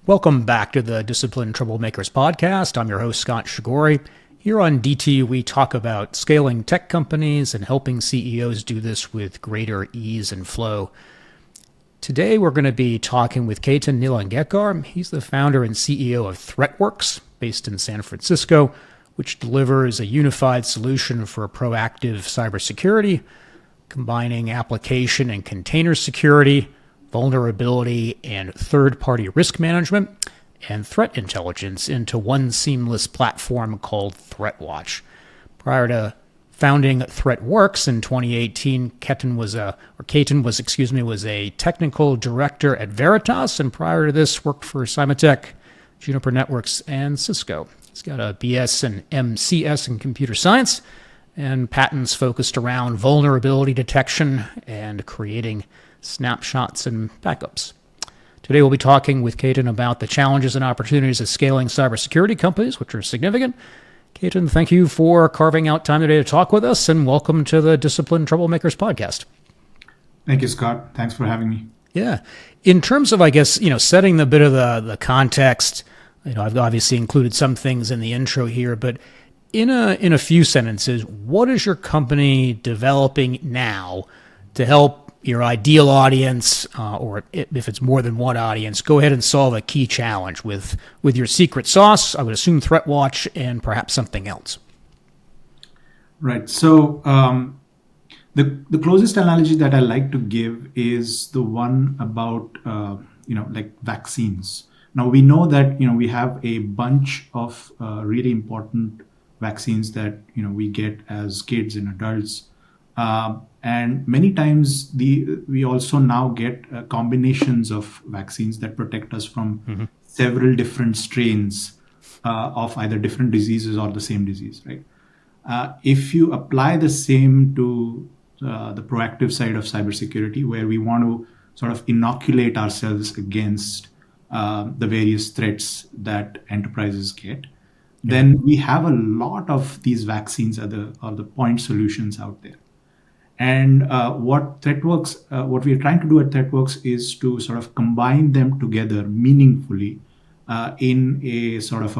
Welcome back to the Disciplined Troublemakers podcast. I'm your host, Scott Shigori. Here on DT, we talk about scaling tech companies and helping CEOs do this with greater ease and flow. Today, we're going to be talking with Ketan Nilangekar. He's the founder and CEO of ThreatWorx, based in San Francisco, which delivers a unified solution for proactive cybersecurity, combining application and container security, vulnerability and third-party risk management, and threat intelligence into one seamless platform called ThreatWatch. Prior to founding ThreatWorx in 2018, Ketan was a technical director at Veritas, and prior to this, worked for Symantec, Juniper Networks, and Cisco. He's got a BS and MCS in computer science and patents focused around vulnerability detection and creating snapshots and backups. Today we'll be talking with Ketan about the challenges and opportunities of scaling cybersecurity companies, which are significant. Ketan, thank you for carving out time today to talk with us, and welcome to the Disciplined Troublemakers podcast. Thank you, Scott. Thanks for having me. Yeah. In terms of, setting the bit of the context, I've obviously included some things in the intro here, but in a few sentences, what is your company developing now to help your ideal audience, or if it's more than one audience, go ahead and solve a key challenge with your secret sauce? I would assume ThreatWatch and perhaps something else. Right. So the closest analogy that I like to give is the one about like vaccines. Now we know that we have a bunch of really important vaccines that we get as kids and adults. And many times we also now get combinations of vaccines that protect us from several different strains of either different diseases or the same disease, right? If you apply the same to the proactive side of cybersecurity, where we want to sort of inoculate ourselves against the various threats that enterprises get, then we have a lot of these vaccines are the point solutions out there. And what we are trying to do at ThreatWorx is to sort of combine them together meaningfully in a sort of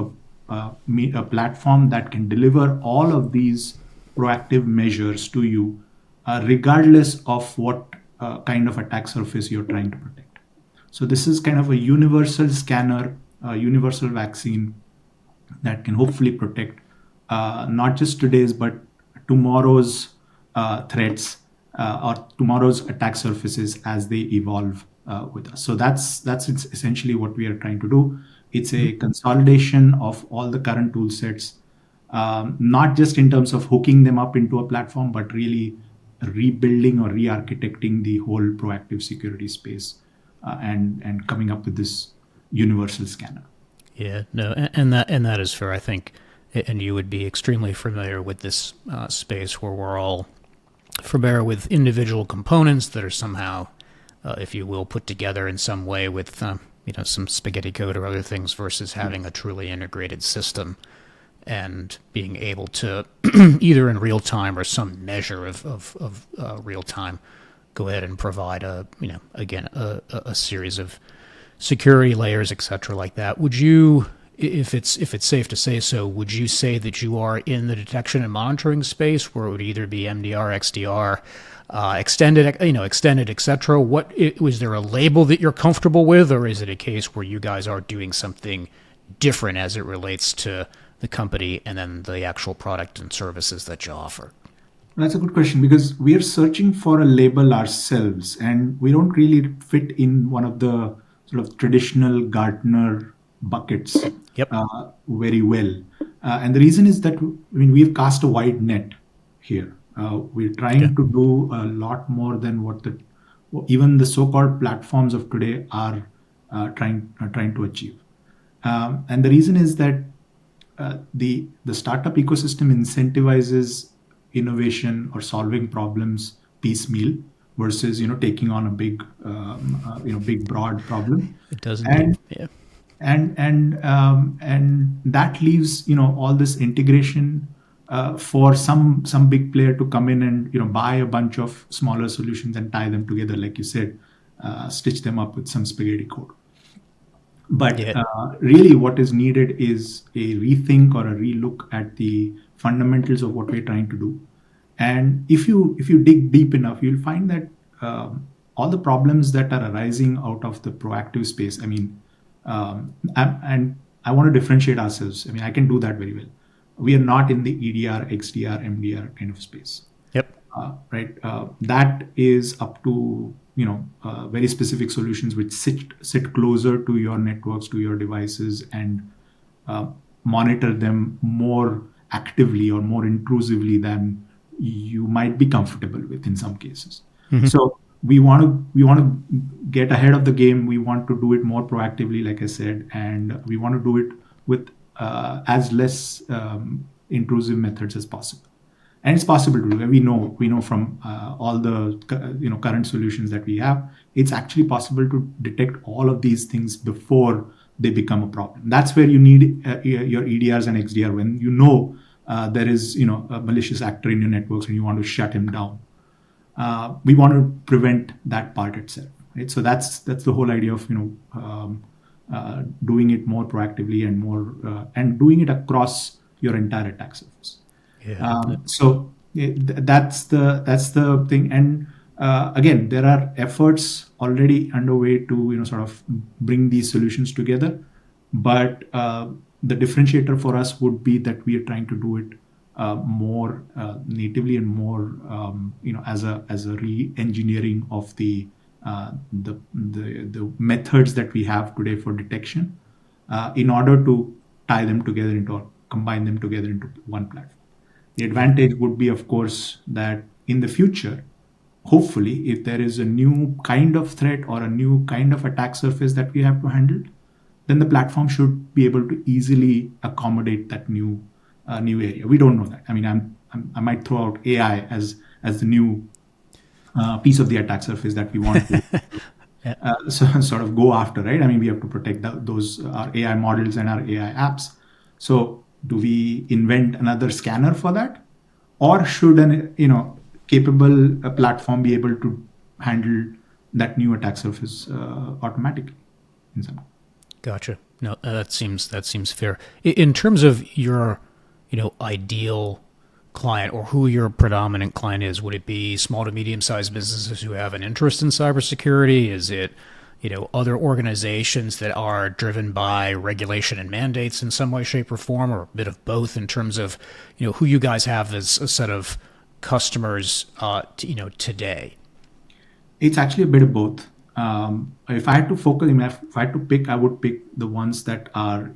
a platform that can deliver all of these proactive measures to you, regardless of what kind of attack surface you're trying to protect. So this is kind of a universal scanner, a universal vaccine that can hopefully protect not just today's, but tomorrow's threats or tomorrow's attack surfaces as they evolve with us. So that's essentially what we are trying to do. It's a consolidation of all the current tool sets, not just in terms of hooking them up into a platform, but really rebuilding or re-architecting the whole proactive security space and coming up with this universal scanner. Yeah, no, and that is fair, I think. And you would be extremely familiar with this space where we're all familiar with individual components that are somehow, if you will, put together in some way with some spaghetti code or other things, versus having a truly integrated system and being able to either in real time or some measure of real time go ahead and provide a series of security layers, etc., like that. Would you, if it's safe to say so, would you say that you are in the detection and monitoring space, where it would either be MDR, XDR, extended, etc.? Was there a label that you're comfortable with, or is it a case where you guys are doing something different as it relates to the company and then the actual product and services that you offer? That's a good question, because we are searching for a label ourselves, and we don't really fit in one of the sort of traditional Gartner buckets very well. And the reason is that we've cast a wide net here. We're trying to do a lot more than what even the so-called platforms of today are trying to achieve. And the reason is that the startup ecosystem incentivizes innovation or solving problems piecemeal versus taking on a big broad problem. It doesn't. And that leaves all this integration for some big player to come in and buy a bunch of smaller solutions and tie them together, like you said, stitch them up with some spaghetti code. But Yeah. really, what is needed is a rethink or a relook at the fundamentals of what we're trying to do. And if you dig deep enough, you'll find that all the problems that are arising out of the proactive space. I mean, and I want to differentiate ourselves. I mean, I can do that very well. We are not in the EDR, XDR, MDR kind of space, Yep. right? That is up to very specific solutions which sit closer to your networks, to your devices, and uh, monitor them more actively or more intrusively than you might be comfortable with in some cases. Hmm. So we want to get ahead of the game. We want to do it more proactively, like I said, and we want to do it with as less intrusive methods as possible. And it's possible to do. We know from all the current solutions that we have, it's actually possible to detect all of these things before they become a problem. That's where you need your EDRs and XDR, when there is a malicious actor in your networks and you want to shut him down. We want to prevent that part itself, right? So that's the whole idea of doing it more proactively and doing it across your entire attack surface. Yeah. So that's the thing. And again, there are efforts already underway to sort of bring these solutions together. But the differentiator for us would be that we are trying to do it more natively and more as a re-engineering of the methods that we have today for detection, in order to tie them together into or combine them together into one platform. The advantage would be, of course, that in the future, hopefully, if there is a new kind of threat or a new kind of attack surface that we have to handle, then the platform should be able to easily accommodate that new area. We don't know that. I mean, I might throw out AI as the new piece of the attack surface that we want to Yeah. sort of go after, right? I mean, we have to protect those our AI models and our AI apps. So, do we invent another scanner for that, or should an capable platform be able to handle that new attack surface automatically in some? Gotcha. No, that seems fair. In terms of your, ideal client or who your predominant client is, would it be small to medium sized businesses who have an interest in cybersecurity? Is it, other organizations that are driven by regulation and mandates in some way, shape, or form, or a bit of both in terms of, who you guys have as a set of customers, today? It's actually a bit of both. If I had to focus, if I had to pick, I would pick the ones that are,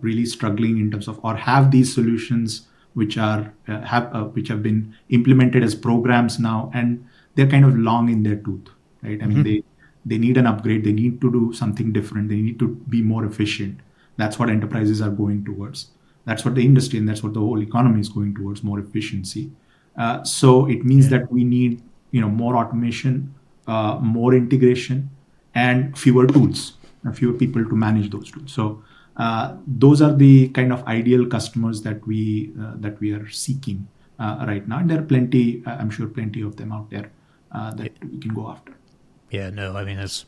really struggling in terms of, or have these solutions which have been implemented as programs now, and they're kind of long in their tooth, right? I mean, Hmm. they need an upgrade. They need to do something different. They need to be more efficient. That's what enterprises are going towards. That's what the industry and that's what the whole economy is going towards, more efficiency. So it means Yeah. that we need more automation, more integration, and fewer tools, fewer people to manage those tools. So those are the kind of ideal customers that we are seeking right now. And there are plenty, I'm sure, plenty of them out there that we can go after. Yeah, no, I mean, there's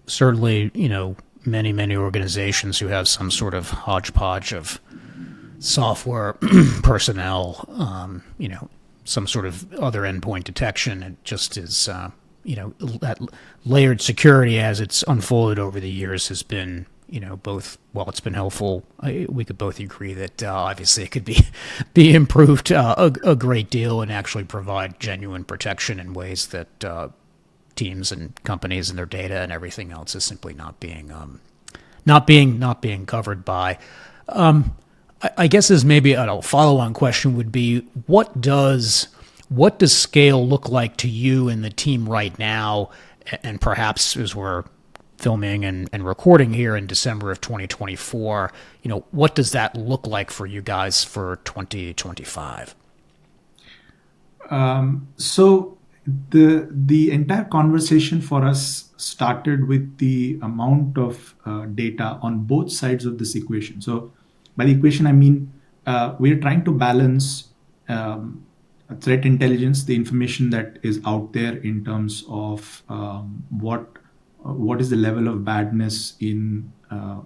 certainly, many organizations who have some sort of hodgepodge of software personnel, some sort of other endpoint detection. It just is, that layered security as it's unfolded over the years has been, both, while it's been helpful, we could both agree that obviously it could be improved a great deal and actually provide genuine protection in ways that teams and companies and their data and everything else is simply not being covered by. I guess as maybe a follow-on question would be, what does scale look like to you and the team right now, and perhaps as we're filming and recording here in December of 2024, what does that look like for you guys for 2025? So the entire conversation for us started with the amount of data on both sides of this equation. So by the equation, I mean we are trying to balance threat intelligence, the information that is out there in terms of what is the level of badness in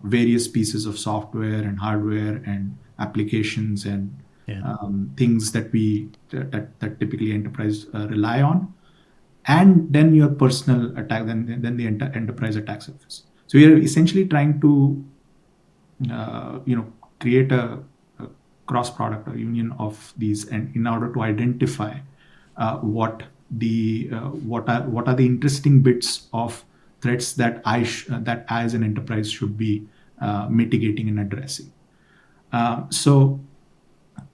various pieces of software and hardware and applications and Yeah. things that that typically enterprise rely on, and then your personal attack, then the enterprise attack surface. So we are essentially trying to create a cross product or union of these, and in order to identify what are the interesting bits of threats that that I as an enterprise should be mitigating and addressing.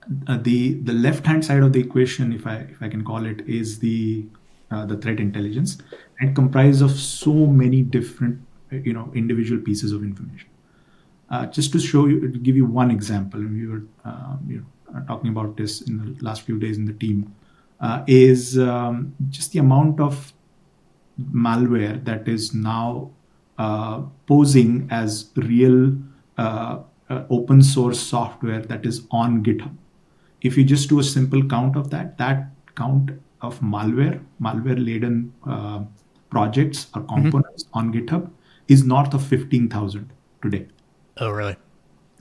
The left hand side of the equation, if I can call it, is the threat intelligence, and comprised of so many different individual pieces of information. Just to show you, to give you one example, and we were talking about this in the last few days in the team, is just the amount of malware that is now posing as real open source software that is on GitHub. If you just do a simple count of that count of malware laden projects or components on GitHub is north of 15,000 today. Oh, really?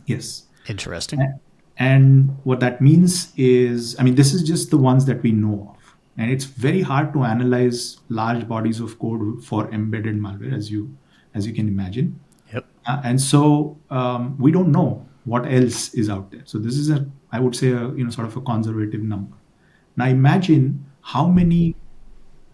Yes. Interesting. And what that means is, I mean, this is just the ones that we know of. And it's very hard to analyze large bodies of code for embedded malware, as you can imagine. Yep. And so we don't know what else is out there. So this is I would say, sort of a conservative number. Now imagine how many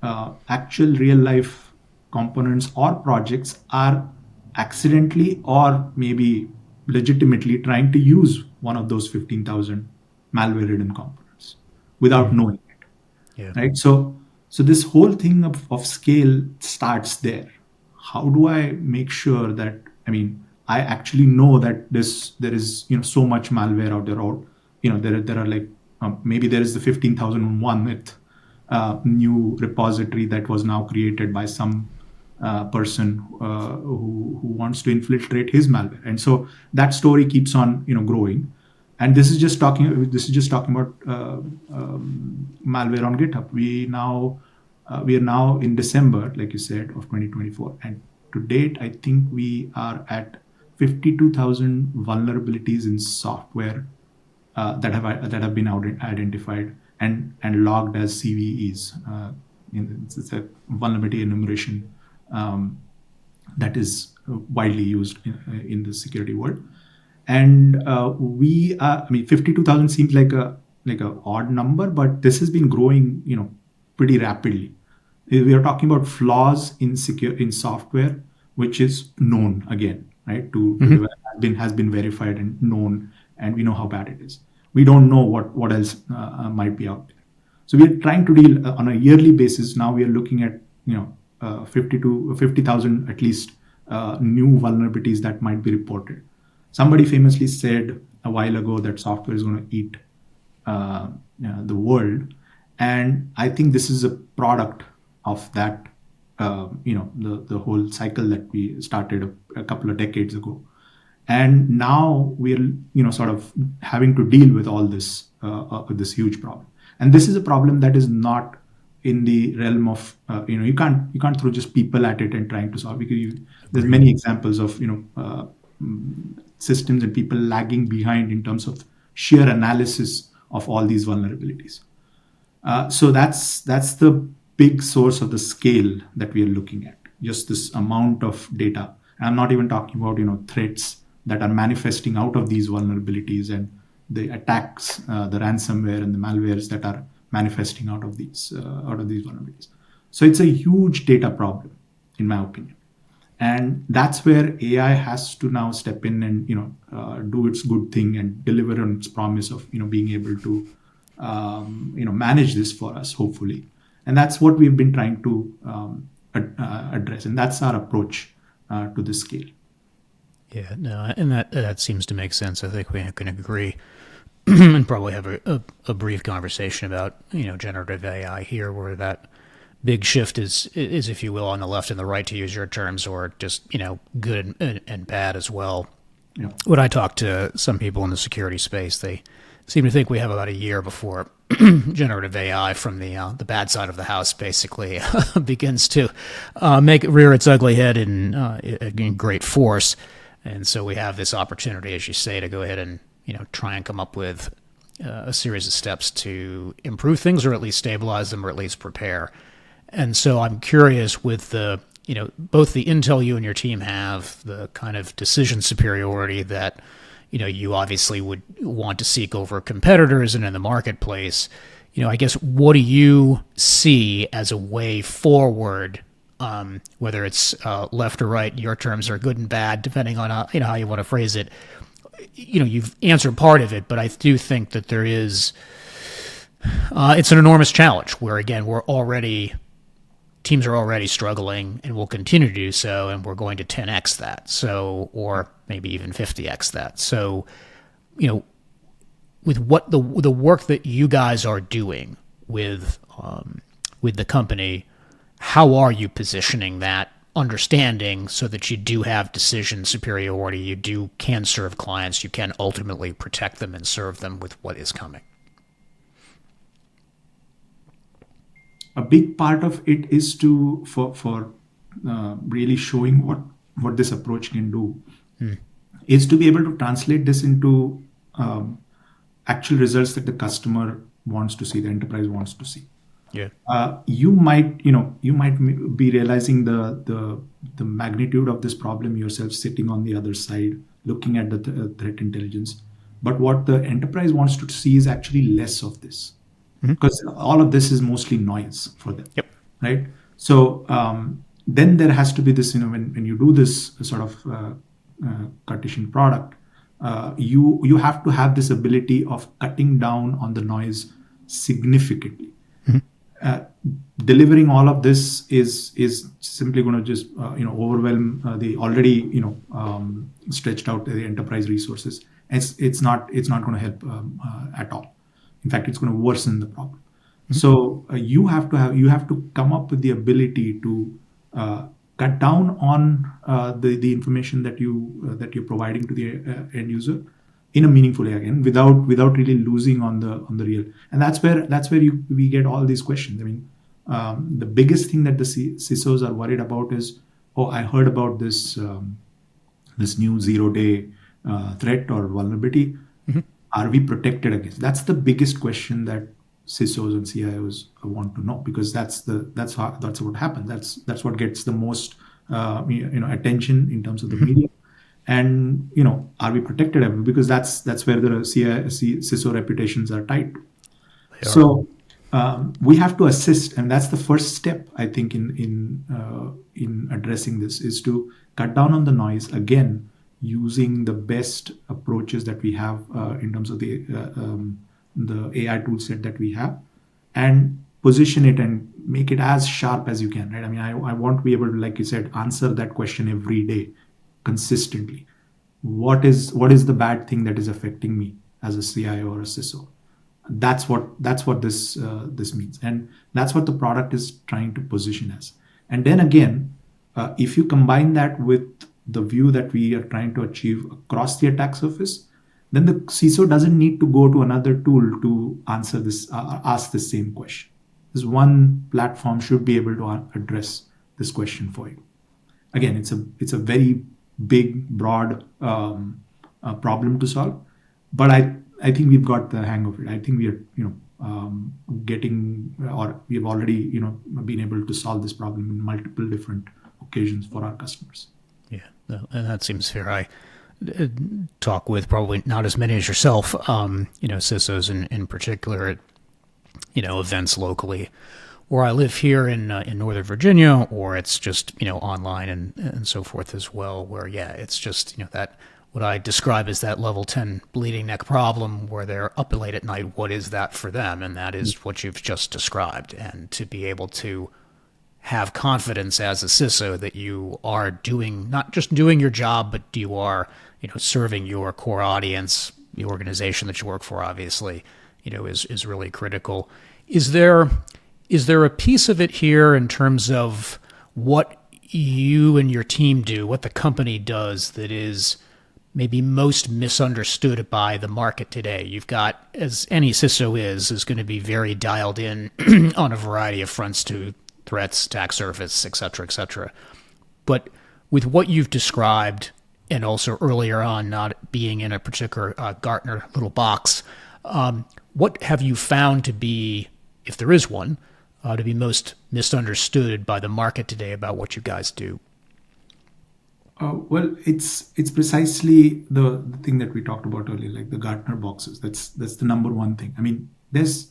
actual real life components or projects are accidentally or maybe legitimately trying to use one of those 15,000 malware-ridden components without knowing it. Yeah. Right? So this whole thing of scale starts there. How do I make sure that, I actually know that there is so much malware out there, there are like maybe there is the 15,001 with new repository that was now created by some person who wants to infiltrate his malware, and so that story keeps on growing. And this is just talking about malware on GitHub. We are now in December, like you said, of 2024, and to date, I think we are at 52,000 vulnerabilities in software that have been identified and logged as CVEs. It's a vulnerability enumeration that is widely used in the security world. And 52,000 seems like a odd number, but this has been growing, pretty rapidly. We are talking about flaws in software, which is known again, right? Has been verified and known, and we know how bad it is. We don't know what else might be out there. So we are trying to deal on a yearly basis. Now we are looking at 50,000 at least new vulnerabilities that might be reported. Somebody famously said a while ago that software is going to eat the world, and I think this is a product of that. The whole cycle that we started a couple of decades ago, and now we're sort of having to deal with all this this huge problem. And this is a problem that is not in the realm of you can't throw just people at it and trying to solve, because there's many examples of systems and people lagging behind in terms of sheer analysis of all these vulnerabilities. So that's the big source of the scale that we are looking at, just this amount of data. And I'm not even talking about threats that are manifesting out of these vulnerabilities and the attacks, the ransomware and the malwares that are manifesting out of these vulnerabilities. So it's a huge data problem, in my opinion, and that's where AI has to now step in and do its good thing and deliver on its promise of being able to manage this for us, hopefully. And that's what we've been trying to address, and that's our approach to this scale. Yeah, no, and that seems to make sense. I think we can agree and probably have a brief conversation about generative AI here, where that big shift is, if you will, on the left and the right, to use your terms, or just good and bad as well. Yeah. When I talk to some people in the security space, they seem to think we have about a year before generative AI from the bad side of the house basically begins to rear its ugly head in great force, and so we have this opportunity, as you say, to go ahead and try and come up with a series of steps to improve things, or at least stabilize them, or at least prepare. And so I'm curious, with the both the intel you and your team have, the kind of decision superiority that you obviously would want to seek over competitors and in the marketplace. I guess, what do you see as a way forward, whether it's left or right? Your terms are good and bad, depending on how you want to phrase it. You've answered part of it, but I do think that there is, it's an enormous challenge where, again, teams are already struggling and will continue to do so, and we're going to 10x that. So, or maybe even 50x that. So, with what the work that you guys are doing with the company, how are you positioning that understanding so that you do have decision superiority, you can serve clients, you can ultimately protect them and serve them with what is coming? A big part of it is for really showing what this approach can do, is to be able to translate this into actual results that the customer wants to see, the enterprise wants to see. Yeah. You might be realizing the magnitude of this problem yourself, sitting on the other side, looking at the threat intelligence. But what the enterprise wants to see is actually less of this, because all of this is mostly noise for them. Yep. Right. So then there has to be this, when you do this sort of Cartesian product, you have to have this ability of cutting down on the noise significantly. Delivering all of this is simply going to just overwhelm the already stretched out the enterprise resources. It's not going to help at all. In fact, it's going to worsen the problem. So you have to come up with the ability to cut down on the information that you're providing to the end user in a meaningful way, again, without really losing on the real. And that's where we get all these questions. I mean, the biggest thing that the CISOs are worried about is, I heard about this new 0-day threat or vulnerability. Are we protected against? That's the biggest question that CISOs and CIOs want to know, because that's what happens. That's what gets the most attention in terms of the media. And are we protected? Because that's where the CISO reputations are tied to. So we have to assist, and that's the first step, I think, in addressing this, is to cut down on the noise, again, using the best approaches that we have in terms of the AI tool set that we have, and position it and make it as sharp as you can. Right? I mean, I want to be able to, like you said, answer that question every day consistently. What is the bad thing that is affecting me as a CIO or a CISO? That's what this means, and that's what the product is trying to position as. And then again, if you combine that with the view that we are trying to achieve across the attack surface, then the CISO doesn't need to go to another tool to answer this, ask the same question. This one platform should be able to address this question for you. Again, it's a very big, broad problem to solve, but I think we've got the hang of it. I think we are, we have already, been able to solve this problem in multiple different occasions for our customers. Yeah, and that seems fair. I talk with probably not as many as yourself, CISOs in particular at, events locally where I live here in Northern Virginia, or it's just, online and so forth as well, where, it's just, that what I describe as that level 10 bleeding neck problem where they're up late at night. What is that for them? And that is what you've just described. And to be able to have confidence as a CISO that you are not just doing your job, but you are, serving your core audience, the organization that you work for, obviously, is really critical. Is there a piece of it here in terms of what you and your team do, what the company does, that is maybe most misunderstood by the market today? You've got, as any CISO is going to be very dialed in on a variety of fronts to threats, attack surface, et cetera, et cetera. But with what you've described, and also earlier on not being in a particular Gartner little box, what have you found to be, if there is one, to be most misunderstood by the market today about what you guys do? Well, it's precisely the thing that we talked about earlier, like the Gartner boxes. That's the number one thing. I mean, there's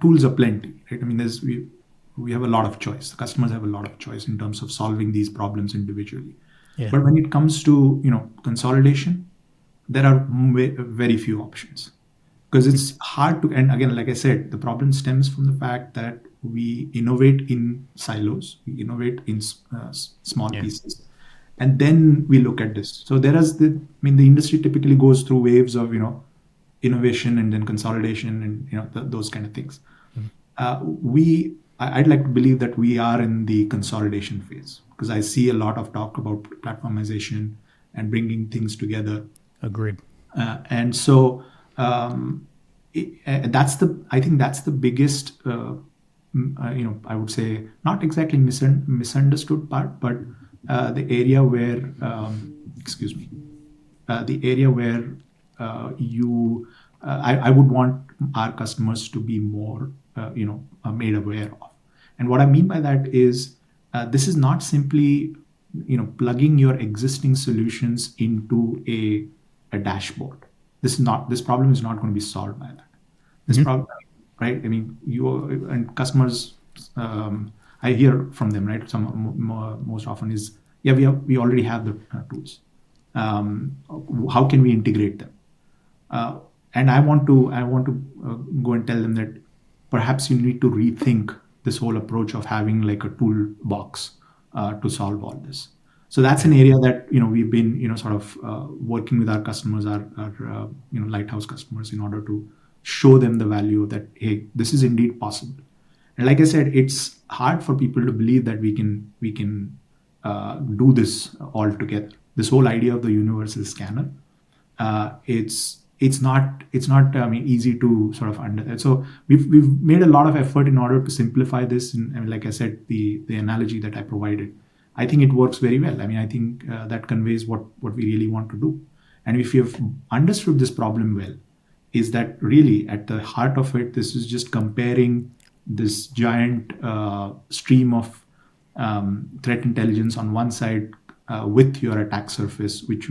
tools are plenty, right? I mean, we have a lot of choice. The customers have a lot of choice in terms of solving these problems individually. Yeah. But when it comes to consolidation, there are very few options because it's hard to. And again, like I said, the problem stems from the fact that we innovate in silos, we innovate in small pieces, and then we look at this. So there is the industry typically goes through waves of innovation and then consolidation and those kind of things. I'd like to believe that we are in the consolidation phase because I see a lot of talk about platformization and bringing things together. Agreed. And so I think that's the biggest, I would say not exactly misunderstood part, but the area where, the area where I would want our customers to be more, made aware of. And what I mean by that is this is not simply, plugging your existing solutions into a dashboard. This problem is not going to be solved by that. This problem, right? I mean, and customers, I hear from them, right? Most often is, we already have the tools. How can we integrate them? And I want to go and tell them that perhaps you need to rethink this whole approach of having like a toolbox to solve all this. So that's an area that we've been sort of working with our customers, our lighthouse customers, in order to show them the value that, hey, this is indeed possible. And like I said, it's hard for people to believe that we can do this all together. This whole idea of the universal scanner, it's not easy to sort of understand. So we've made a lot of effort in order to simplify this. And like I said, the analogy that I provided, I think it works very well. I mean, I think that conveys what we really want to do. And if you've understood this problem well, is that really at the heart of it, this is just comparing this giant stream of threat intelligence on one side with your attack surface, which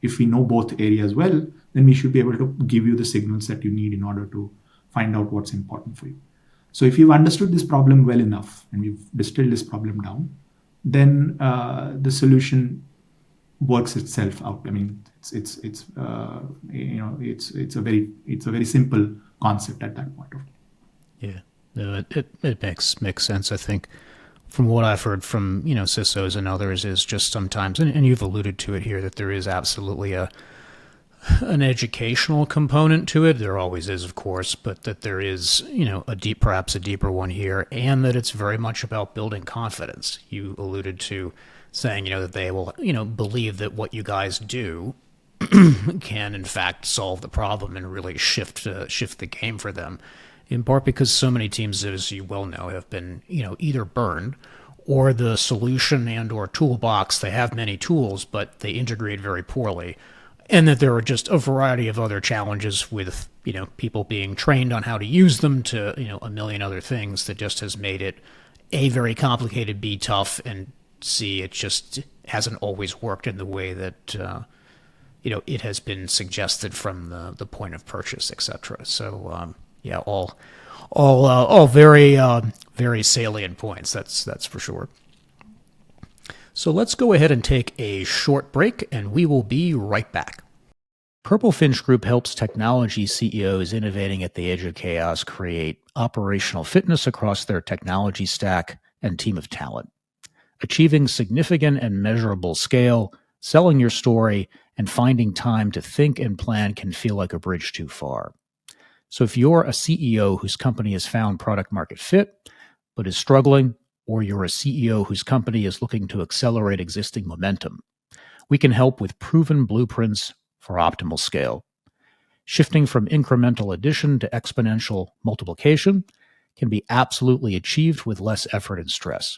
if we know both areas well, then we should be able to give you the signals that you need in order to find out what's important for you. So if you've understood this problem well enough and we've distilled this problem down, then the solution works itself out. I mean, it's a very simple concept at that point of time. Yeah, no, it makes sense. I think from what I've heard from CISOs and others is just sometimes, and you've alluded to it here, that there is absolutely an educational component to it. There always is, of course, but that there is, perhaps a deeper one here, and that it's very much about building confidence. You alluded to saying, that they will, believe that what you guys do can in fact solve the problem and really shift the game for them. In part because so many teams, as you well know, have been, either burned or the solution and or toolbox, they have many tools, but they integrate very poorly. And that there are just a variety of other challenges with, people being trained on how to use them to, a million other things that just has made it A, very complicated, B, tough, and C, it just hasn't always worked in the way that, it has been suggested from the point of purchase, et cetera. So, all very, very salient points. That's for sure. So let's go ahead and take a short break, and we will be right back. Purple Finch Group helps technology CEOs innovating at the edge of chaos create operational fitness across their technology stack and team of talent. Achieving significant and measurable scale, selling your story, and finding time to think and plan can feel like a bridge too far. So if you're a CEO whose company has found product market fit, but is struggling, or you're a CEO whose company is looking to accelerate existing momentum, we can help with proven blueprints, for optimal scale. Shifting from incremental addition to exponential multiplication can be absolutely achieved with less effort and stress.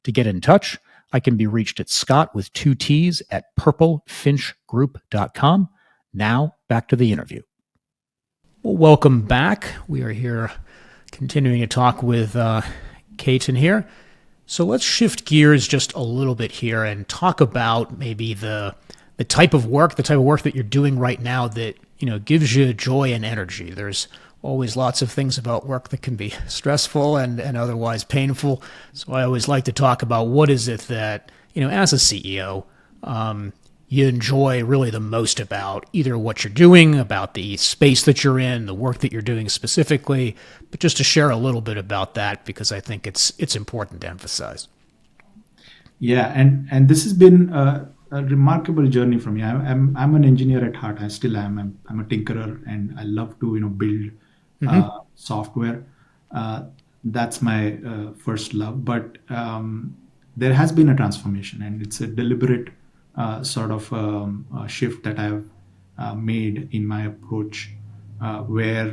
To get in touch, I can be reached at Scott with 2 T's at purplefinchgroup.com. Now, back to the interview. Well, welcome back. We are here continuing to talk with Ketan here. So let's shift gears just a little bit here and talk about maybe the type of work that you're doing right now that, gives you joy and energy. There's always lots of things about work that can be stressful and otherwise painful. So I always like to talk about what is it that, as a CEO, you enjoy really the most about either what you're doing, about the space that you're in, the work that you're doing specifically, but just to share a little bit about that because I think it's important to emphasize. Yeah, and this has been a remarkable journey for me. I'm an engineer at heart. I still am. I'm a tinkerer, and I love to build software. That's my first love. But there has been a transformation, and it's a deliberate sort of shift that I've made in my approach, where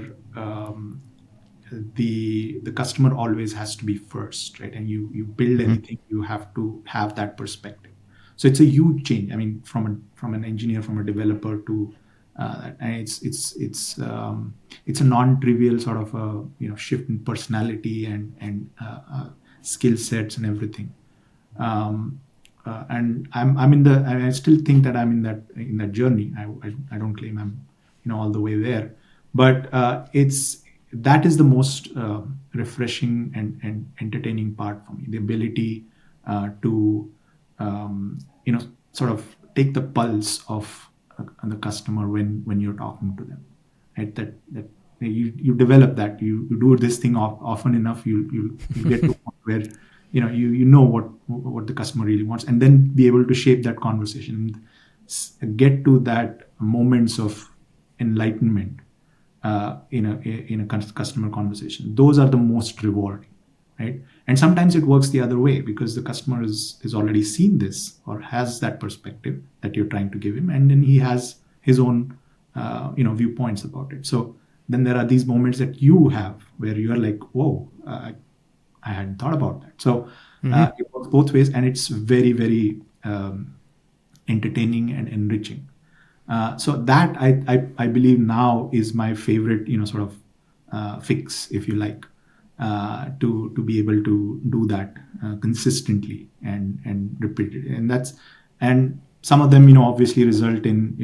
the customer always has to be first, right? And you build anything, you have to have that perspective. So it's a huge change. I mean, from an engineer, from a developer to and it's a non-trivial sort of shift in personality and skill sets and everything. And I still think that I'm in that journey. I don't claim I'm all the way there, but that is the most refreshing and entertaining part for me. The ability to sort of take the pulse of the customer when you're talking to them, right? That you develop that. You do this thing often enough, you get to a point where you know what the customer really wants, and then be able to shape that conversation and get to that moments of enlightenment in a customer conversation. Those are the most rewarding, right? And sometimes it works the other way because the customer is already seen this or has that perspective that you're trying to give him, and then he has his own viewpoints about it. So then there are these moments that you have where you are like, whoa, I hadn't thought about that. So it works both ways, and it's very, very entertaining and enriching. So that I believe now is my favorite, sort of fix, if you like, to be able to do that consistently and repeatedly. And some of them, obviously result in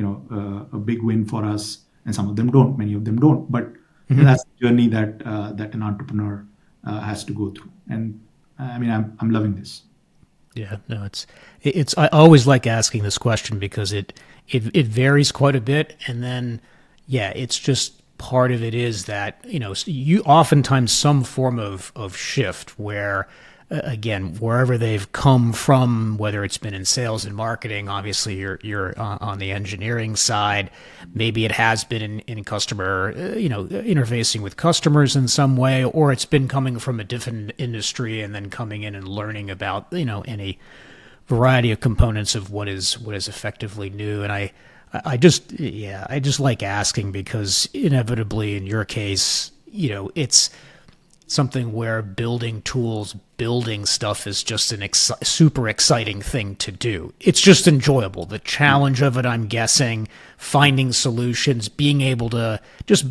a big win for us, and some of them don't. Many of them don't. But that's the journey that an entrepreneur has to go through. And I mean, I'm loving this. Yeah, no, it's. I always like asking this question because it varies quite a bit, and then it's just part of it is that you oftentimes some form of shift where again wherever they've come from, whether it's been in sales and marketing, obviously you're on the engineering side, maybe it has been in customer interfacing with customers in some way, or it's been coming from a different industry and then coming in and learning about any variety of components of what is effectively new. And I just like asking because inevitably in your case, it's something where building tools, building stuff is just an super exciting thing to do. It's just enjoyable. The challenge of it, I'm guessing, finding solutions, being able to just,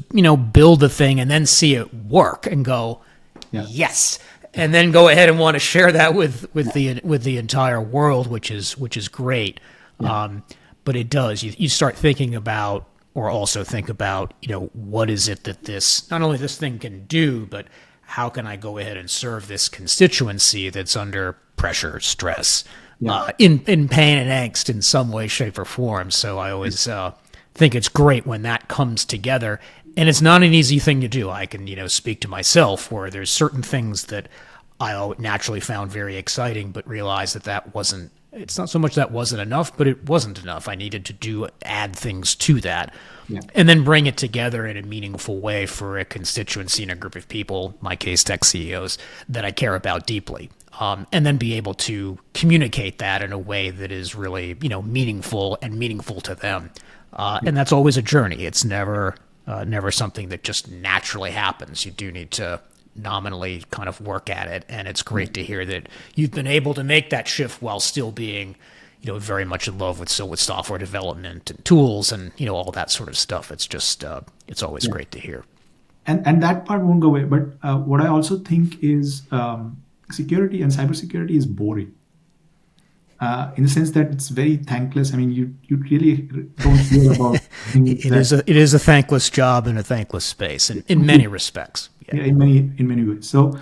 build the thing and then see it work and go, yes. And then go ahead and want to share that with the entire world, which is great. Yeah. But it does. You start thinking about, or also think about, what is it that not only this thing can do, but how can I go ahead and serve this constituency that's under pressure, stress, in pain and angst in some way, shape, or form. So I always think it's great when that comes together. And it's not an easy thing to do. I can, speak to myself where there's certain things that I naturally found very exciting, but realized that wasn't. It's not so much that wasn't enough, but it wasn't enough. I needed to add things to that, and then bring it together in a meaningful way for a constituency and a group of people, in my case, tech CEOs, that I care about deeply. and then be able to communicate that in a way that is really, meaningful and meaningful to them. And that's always a journey. It's never something that just naturally happens. You do need to nominally kind of work at it. And it's great to hear that you've been able to make that shift while still being, very much in love with software development and tools and, all that sort of stuff. It's just, it's always great to hear. And that part won't go away. But what I also think is security and cybersecurity is boring. In the sense that it's very thankless. I mean, you really don't hear about things. It is a thankless job in a thankless space in many respects. Yeah, in many ways. So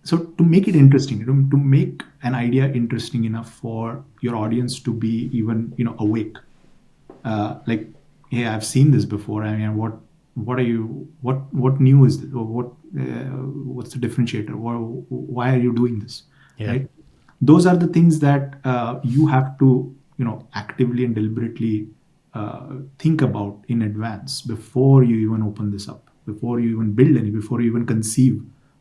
so to make it interesting, to make an idea interesting enough for your audience to be even awake, like, hey, I've seen this before. I mean, what new is this? Or what's the differentiator? Why are you doing this? Yeah. Right? Those are the things that you have to actively and deliberately think about in advance before you even open this up, before you even build any, before you even conceive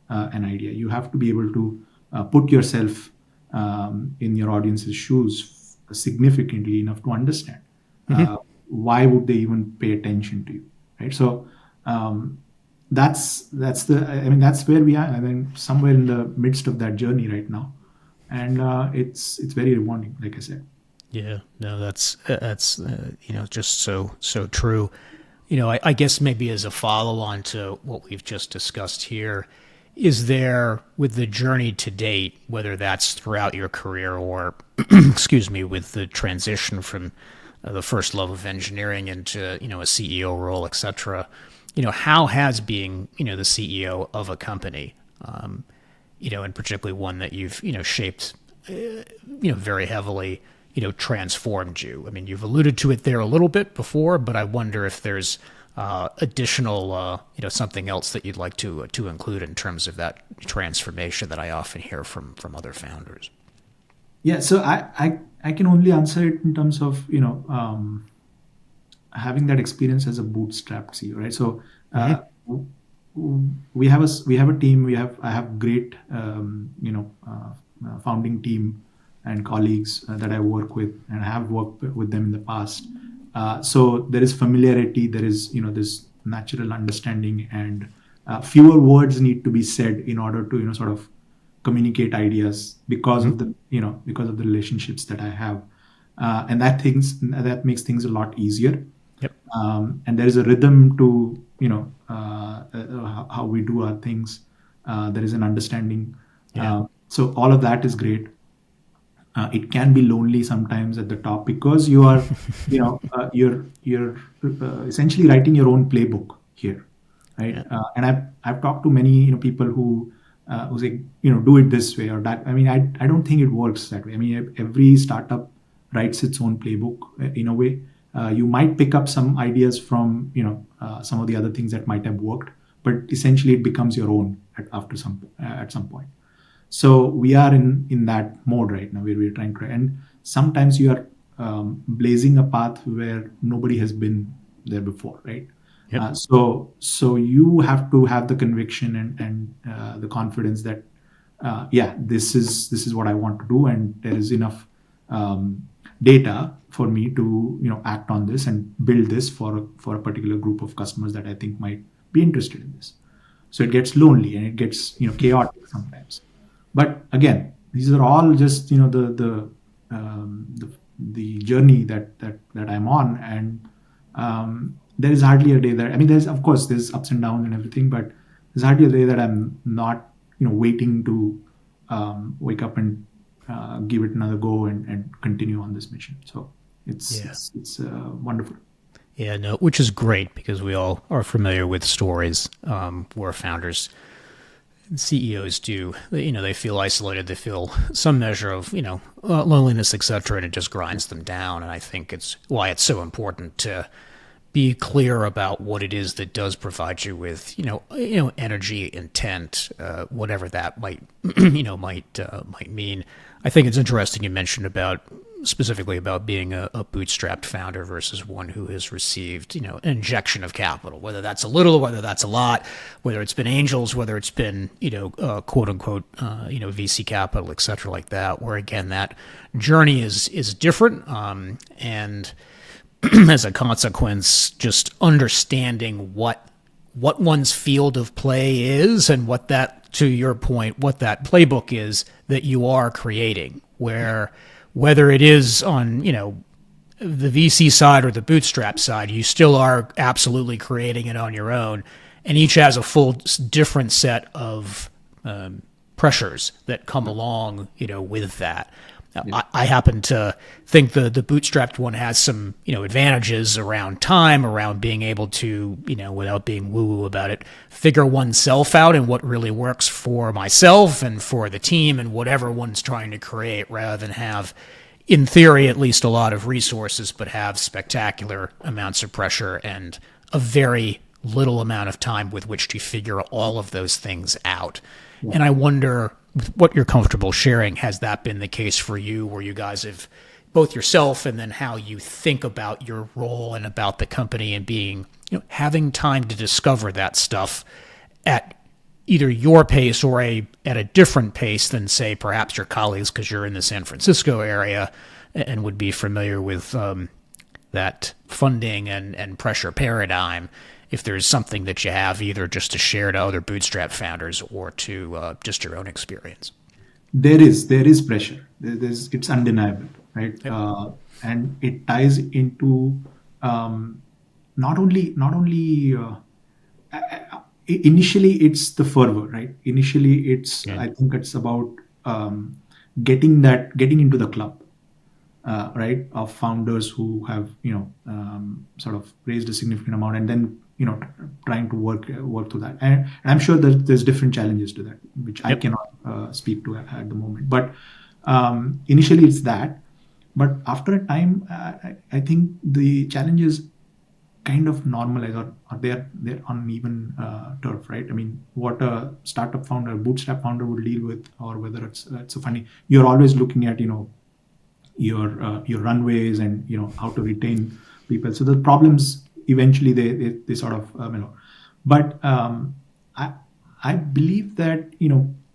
an idea. You have to be able to put yourself in your audience's shoes significantly enough to understand why would they even pay attention to you, right? So that's where we are. I mean, somewhere in the midst of that journey right now. And it's very rewarding, like I said. Yeah, no, that's just so true. I guess maybe as a follow on to what we've just discussed here, is there, with the journey to date, whether that's throughout your career or, excuse me, with the transition from the first love of engineering into a CEO role, et cetera, how has being the CEO of a company, and particularly one that you've, shaped, very heavily, transformed you? I mean, you've alluded to it there a little bit before, but I wonder if there's additional, something else that you'd like to include in terms of that transformation that I often hear from other founders. Yeah, so I can only answer it in terms of, having that experience as a bootstrap CEO, right? So we have a team. I have great founding team and colleagues that I work with, and I have worked with them in the past. So there is familiarity. There is this natural understanding, and fewer words need to be said in order to sort of communicate ideas because of the relationships that I have, and that makes things a lot easier. Yep. And there is a rhythm to how we do our things. There is an understanding. Yeah. So all of that is great. It can be lonely sometimes at the top because you are, you're essentially writing your own playbook here, right? Yeah. And I've talked to many people who say do it this way or that. I mean, I don't think it works that way. I mean, every startup writes its own playbook in a way. You might pick up some ideas from some of the other things that might have worked, but essentially it becomes your own at some point. So we are in that mode right now where we're trying to, and sometimes you are blazing a path where nobody has been there before, right? Yep. So you have to have the conviction and the confidence that this is what I want to do, and there is enough data for me to act on this and build this for a particular group of customers that I think might be interested in this. So it gets lonely and it gets chaotic sometimes. But again, these are all just the journey that I'm on, and there is hardly a day that, I mean, there's ups and downs and everything, but there's hardly a day that I'm not waiting to wake up and give it another go and continue on this mission. So it's wonderful. Yeah, no, which is great because we all are familiar with stories where founders and CEOs do, they feel isolated, they feel some measure of, loneliness, et cetera, and it just grinds them down. And I think it's why it's so important to be clear about what it is that does provide you with, energy, intent, whatever that might, might mean. I think it's interesting you mentioned specifically about being a bootstrapped founder versus one who has received, an injection of capital, whether that's a little, whether that's a lot, whether it's been angels, whether it's been, quote unquote, VC capital, et cetera, like that, where again, that journey is different. And as a consequence, just understanding what one's field of play is and what that, to your point, what that playbook is that you are creating, whether it is on, the VC side or the bootstrap side, you still are absolutely creating it on your own. And each has a full different set of pressures that come along, with that. Yeah. I happen to think the bootstrapped one has some, advantages around time, around being able to, without being woo-woo about it, figure oneself out and what really works for myself and for the team and whatever one's trying to create, rather than have, in theory, at least a lot of resources, but have spectacular amounts of pressure and a very little amount of time with which to figure all of those things out. Yeah. And I wonder what you're comfortable sharing. Has that been the case for you, where you guys have, both yourself and then how you think about your role and about the company and being, having time to discover that stuff at either your pace or at a different pace than, say, perhaps your colleagues, because you're in the San Francisco area and would be familiar with that funding and pressure paradigm, if there's something that you have either just to share to other bootstrap founders or to just your own experience. There is pressure. It's undeniable, right? Yep. And it ties into not only initially it's the fervor, right? Initially it's, I think it's about getting into the club, right, of founders who have sort of raised a significant amount, and then trying to work through that. And I'm sure that there's different challenges to that, which I cannot speak to at the moment. But initially it's that. But after a time, I think the challenges kind of normalize, or they're on even turf, right? I mean, what a startup founder, a bootstrap founder would deal with, or whether it's a funny, you're always looking at your runways and how to retain people. So the problems eventually they sort of but I believe that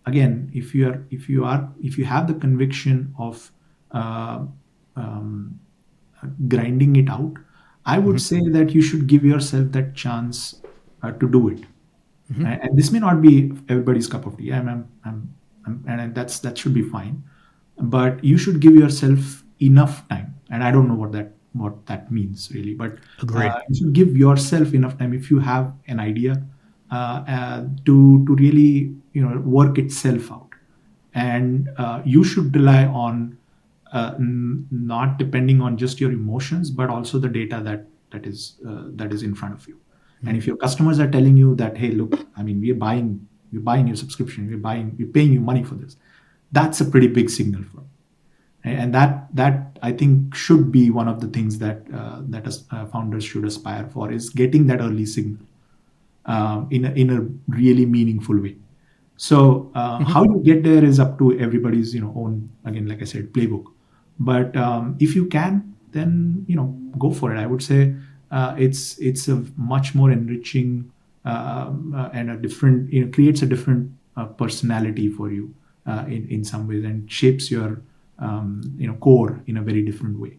again, if you have the conviction of grinding it out, I would say that you should give yourself that chance to do it. Mm-hmm. And this may not be everybody's cup of tea. And that should be fine. But you should give yourself enough time. And I don't know what that means really, but you should give yourself enough time if you have an idea to really work itself out. And you should rely on not depending on just your emotions, but also the data that is in front of you. Mm-hmm. And if your customers are telling you that, hey, look, I mean, we're buying your subscription, we're paying you money for this, that's a pretty big signal for them. And that I think should be one of the things that founders should aspire for, is getting that early signal in a really meaningful way. So how you get there is up to everybody's own, again, like I said, playbook. But if you can, then go for it. I would say it's a much more enriching and a different, creates a different personality for you in some ways, and shapes your core in a very different way.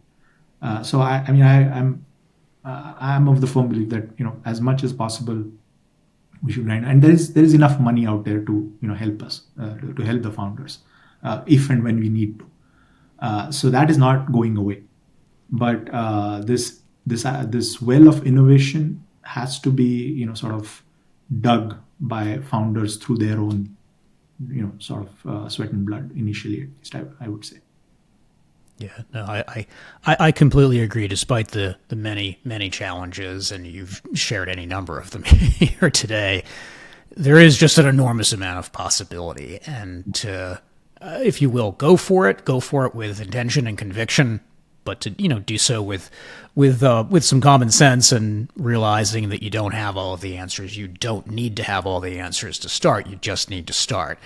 So I'm of the firm belief that as much as possible we should grind, and there is enough money out there to help us to help the founders if and when we need to. So that is not going away, but this well of innovation has to be sort of dug by founders through their own sort of sweat and blood initially, at least I would say. Yeah, no, I completely agree. Despite the many challenges, and you've shared any number of them here today, there is just an enormous amount of possibility. And if you will, go for it with intention and conviction. but to do so with some common sense and realizing that you don't have all of the answers. You don't need to have all the answers to start. You just need to start.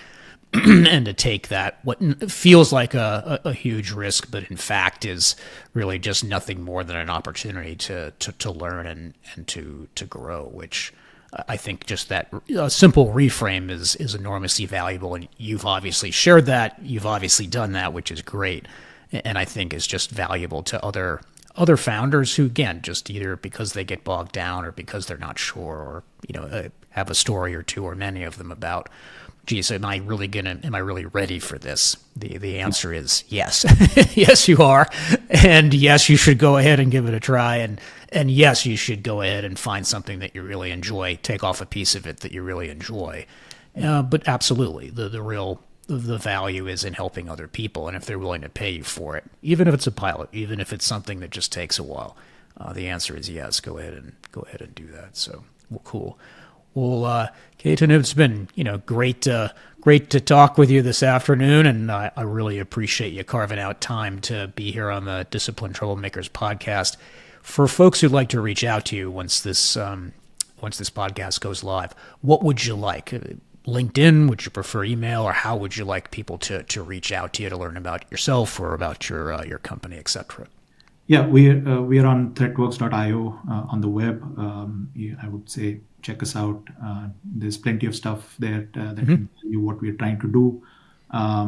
And to take that, what feels like a huge risk, but in fact is really just nothing more than an opportunity to learn and to grow, which I think just that simple reframe is enormously valuable. And you've obviously shared that. You've obviously done that, which is great. And I think is just valuable to other founders who, again, just either because they get bogged down or because they're not sure or, have a story or two or many of them about, geez, am I really ready for this? The answer is yes. Yes, you are. And yes, you should go ahead and give it a try. And yes, you should go ahead and find something that you really enjoy, take off a piece of it that you really enjoy. But absolutely, the value is in helping other people. And if they're willing to pay you for it, even if it's a pilot, even if it's something that just takes a while, the answer is yes, go ahead and do that. So, well, cool. Well, Ketan, it's been great to talk with you this afternoon, and I really appreciate you carving out time to be here on the Disciplined Troublemakers podcast. For folks who'd like to reach out to you once this podcast goes live, what would you like? LinkedIn? Would you prefer email, or how would you like people to reach out to you to learn about yourself or about your company, etc.? Yeah, we are on ThreatWorx.io on the web. I would say check us out. There's plenty of stuff there that can tell you what we're trying to do.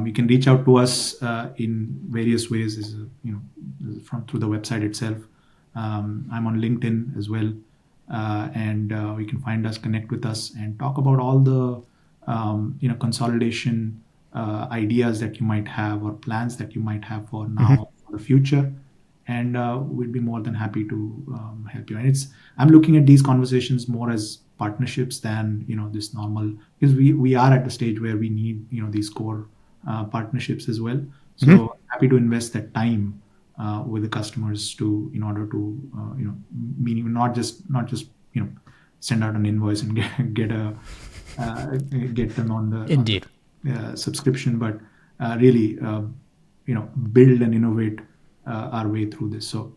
You can reach out to us in various ways. Through the website itself. I'm on LinkedIn as well, and you can find us, connect with us, and talk about all the consolidation ideas that you might have or plans that you might have for now or the future. And we'd be more than happy to help you. And I'm looking at these conversations more as partnerships than this normal, because we are at the stage where we need these core partnerships as well. So happy to invest that time with the customers in order to meaning not just send out an invoice and get them on the Indeed subscription, but really build and innovate our way through this. So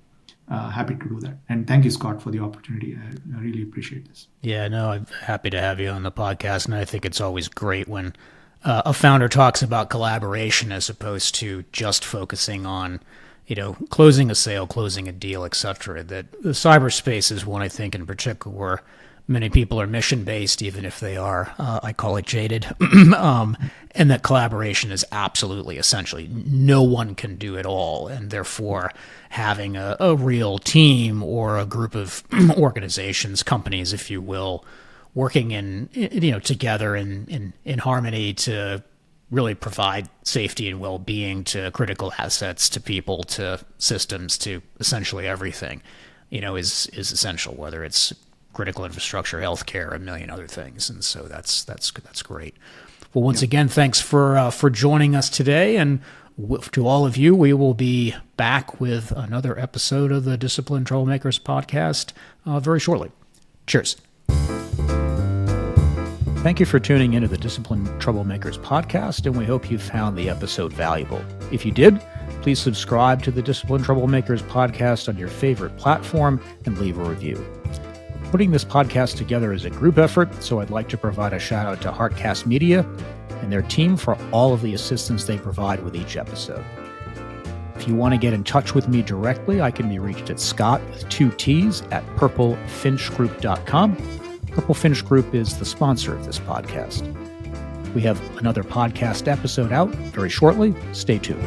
happy to do that. And thank you, Scott, for the opportunity. I really appreciate this. Yeah, no, I'm happy to have you on the podcast. And I think it's always great when a founder talks about collaboration as opposed to just focusing on, closing a sale, closing a deal, etc. That the cyberspace is one, I think, in particular, where many people are mission-based, even if they are, I call it jaded, and that collaboration is absolutely essential. No one can do it all, and therefore having a real team or a group of organizations, companies, if you will, working together in harmony to really provide safety and well-being to critical assets, to people, to systems, to essentially everything, is essential, whether it's critical infrastructure, healthcare, a million other things. And so that's great. Well, once again, thanks for joining us today. And to all of you, we will be back with another episode of the Disciplined Troublemakers podcast very shortly. Cheers. Thank you for tuning into the Disciplined Troublemakers podcast, and we hope you found the episode valuable. If you did, please subscribe to the Disciplined Troublemakers podcast on your favorite platform and leave a review. Putting this podcast together is a group effort, so I'd like to provide a shout out to Heartcast Media and their team for all of the assistance they provide with each episode. If you want to get in touch with me directly, I can be reached at Scott with 2 T's at purplefinchgroup.com. Purple Finch Group is the sponsor of this podcast. We have another podcast episode out very shortly. Stay tuned.